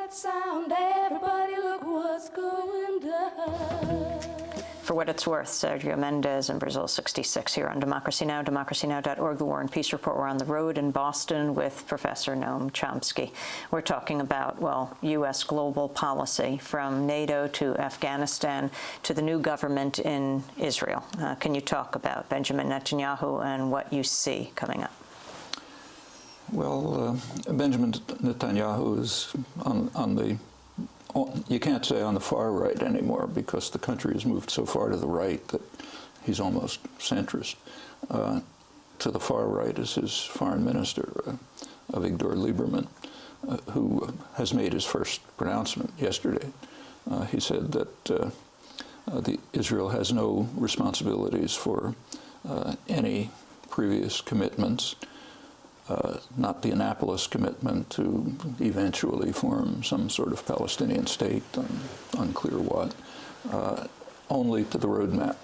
that sound, everybody look what's going down. For what it's worth, Sergio Mendes in Brazil 66 here on Democracy Now!, democracynow.org, the War and Peace Report. We're on the road in Boston with Professor Noam Chomsky. We're talking about, well, U.S. global policy from NATO to Afghanistan to the new government in Israel. Can you talk about Benjamin Netanyahu and what you see coming up? Well, Benjamin Netanyahu is on the, you can't say on the far right anymore because the country has moved so far to the right that he's almost centrist. To the far right is his foreign minister, Avigdor Lieberman, who has made his first pronouncement yesterday. He said that Israel has no responsibilities for any previous commitments, not the Annapolis commitment to eventually form some sort of Palestinian state, unclear what, only to the roadmap.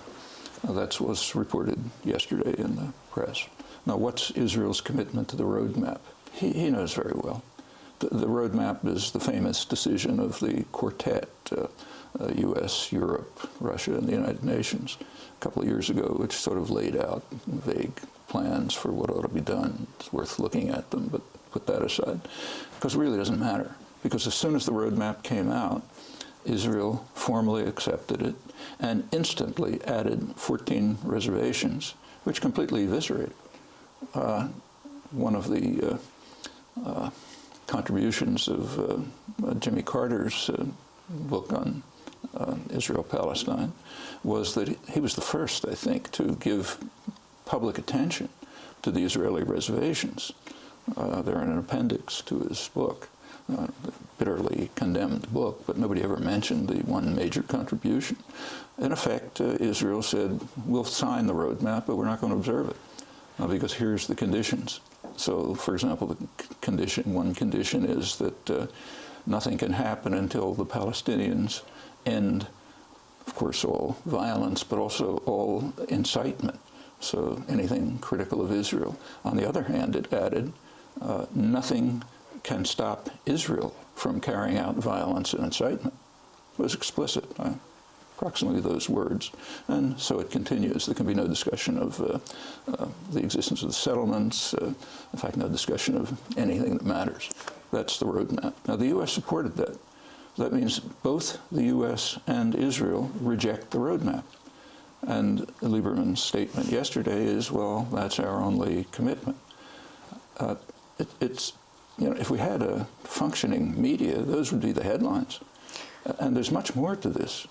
That was reported yesterday in the press. Now, what's Israel's commitment to the roadmap? He knows very well. The roadmap is the famous decision of the quartet, U.S., Europe, Russia, and the United Nations, a couple of years ago, which sort of laid out vague plans for what ought to be done. It's worth looking at them, but put that aside, because it really doesn't matter. Because as soon as the roadmap came out, Israel formally accepted it and instantly added 14 reservations, which completely eviscerated. One of the contributions of Jimmy Carter's book on Israel-Palestine was that he was the first, I think, to give public attention to the Israeli reservations. They're in an appendix to his book, bitterly condemned book, but nobody ever mentioned the one major contribution. In effect, Israel said, we'll sign the roadmap, but we're not going to observe it, because here's the conditions. So, for example, one condition is that nothing can happen until the Palestinians end, of course, all violence, but also all incitement. So anything critical of Israel. On the other hand, it added, nothing can stop Israel from carrying out violence and incitement. It was explicit, approximately those words. And so it continues. There can be no discussion of the existence of the settlements, in fact, no discussion of anything that matters. That's the roadmap. Now, the U.S. supported that. That means both the U.S. and Israel reject the roadmap. And Lieberman's statement yesterday is, well, that's our only commitment. It's, you know, if we had a functioning media, those would be the headlines. And there's much more to this.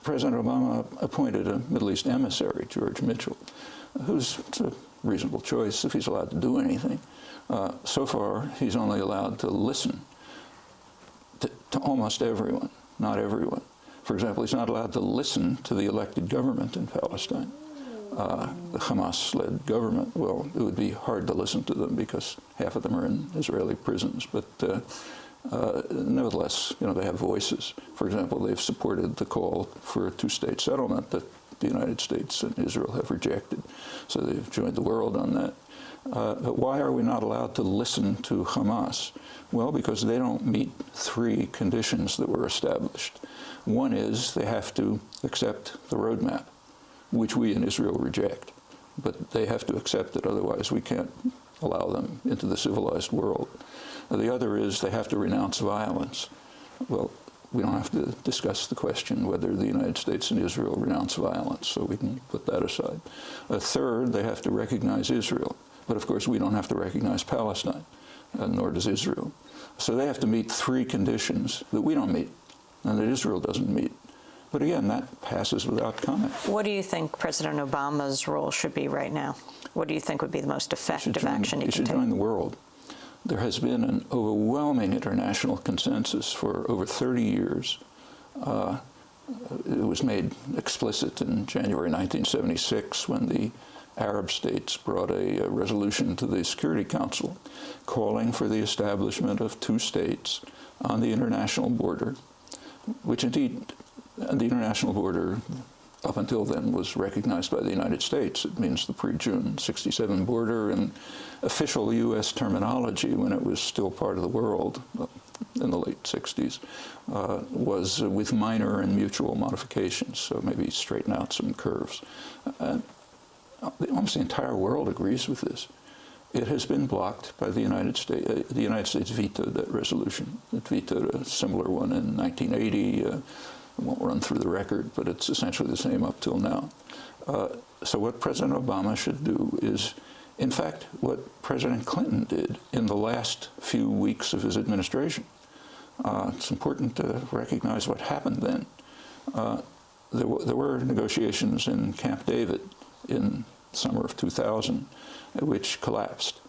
President Obama appointed a Middle East emissary, George Mitchell, who's a reasonable choice if he's allowed to do anything. So far, he's only allowed to listen to almost everyone, not everyone. For example, he's not allowed to listen to the elected government in Palestine, the Hamas-led government. Well, it would be hard to listen to them because half of them are in Israeli prisons. But nevertheless, they have voices. For example, they've supported the call for a two-state settlement that the United States and Israel have rejected. So they've joined the world on that. But why are we not allowed to listen to Hamas? Well, because they don't meet three conditions that were established. One is they have to accept the roadmap, which we in Israel reject. But they have to accept it, otherwise we can't allow them into the civilized world. The other is they have to renounce violence. Well, we don't have to discuss the question whether the United States and Israel renounce violence, so we can put that aside. A third, they have to recognize Israel. But of course, we don't have to recognize Palestine, nor does Israel. So they have to meet three conditions that we don't meet, and that Israel doesn't meet. But again, that passes without comment. What do you think President Obama's role should be right now? What do you think would be the most effective action he can take? He should join the world. There has been an overwhelming international consensus for over 30 years. It was made explicit in January 1976 when the Arab states brought a resolution to the Security Council calling for the establishment of two states on the international border, which indeed, the international border up until then was recognized by the United States. It means the pre-June 67 border, and official U.S. terminology when it was still part of the world, in the late 60s, was with minor and mutual modifications, so maybe straighten out some curves. Almost the entire world agrees with this. It has been blocked by the United States. The United States vetoed that resolution. It vetoed a similar one in 1980. I won't run through the record, but it's essentially the same up till now. So what President Obama should do is, in fact, what President Clinton did in the last few weeks of his administration. It's important to recognize what happened then. There were negotiations in Camp David in summer of 2000, which collapsed.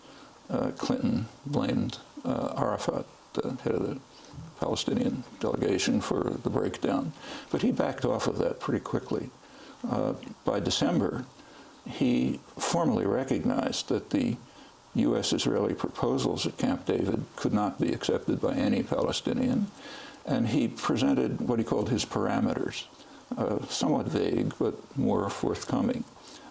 Clinton blamed Arafat, the head of the Palestinian delegation, for the breakdown. But he backed off of that pretty quickly. By December, he formally recognized that the U.S.-Israeli proposals at Camp David could not be accepted by any Palestinian, and he presented what he called his parameters, somewhat vague but more forthcoming.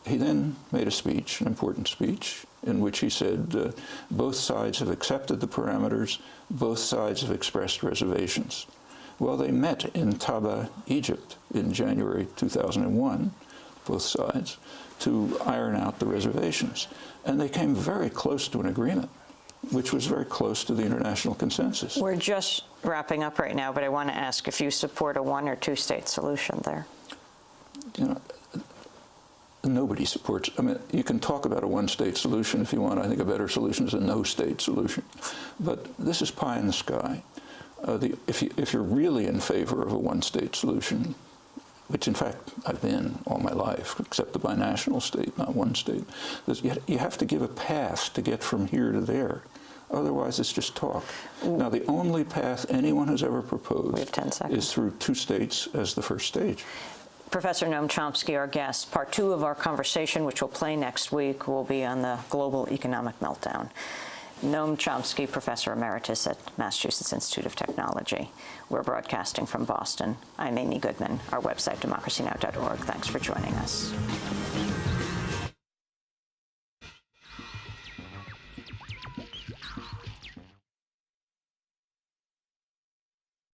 He then made a speech, an important speech, in which he said, both sides have accepted the parameters, both sides have expressed reservations. Well, they met in Taba, Egypt, in January 2001, both sides, to iron out the reservations. And they came very close to an agreement, which was very close to the international consensus. We're just wrapping up right now, but I want to ask if you support a one- or two-state solution there. You know, nobody supports. I mean, you can talk about a one-state solution if you want. I think a better solution is a no-state solution. But this is pie in the sky. If you're really in favor of a one-state solution, which in fact I've been all my life, except the binational state, not one state, you have to give a path to get from here to there. Otherwise, it's just talk. Now, the only path anyone has ever proposed is through two states as the first stage. Professor Noam Chomsky, our guest. Part 2 of our conversation, which will play next week, will be on the global economic meltdown. Noam Chomsky, Professor Emeritus at Massachusetts Institute of Technology. We're broadcasting from Boston. I'm Amy Goodman. Our website, democracynow.org. Thanks for joining us.